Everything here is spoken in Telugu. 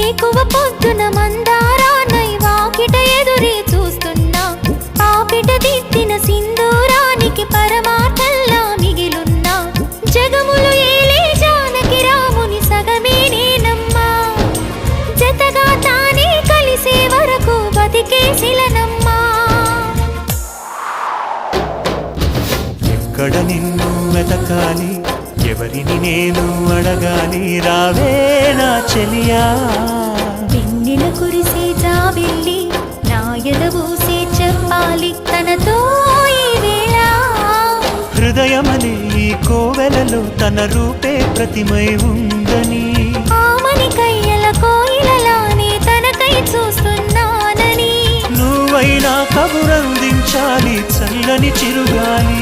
వేకువ పొద్దున మందారానై వాకిట ఎదురే చూస్తున్నా పాపిట దిద్దిన సింధూరానికి పరమార్థంలా మిగిలున్నా జగములు ఏలే జానకి రాముని సగమే నేనమ్మా జతగా తానే కలిసే వరకు బతికే శిలనమ్మా ఎక్కడ నిన్ను వెతకాలి ఎవరిని నేను అడగాలి రావే నా చెలియా వెన్నెల కురిసే జాబిల్లి నా ఎదబూసే చెప్పాలి తనతో ఈ వేళ హృదయమనే ఈ కోవెలలో తన రూపే ప్రతిమై ఉందని ఆమని కయ్యల కోయిలలానే తనకై చూస్తున్నానని నువ్వైనా కబురందించాలి చల్లని చిరుగాలి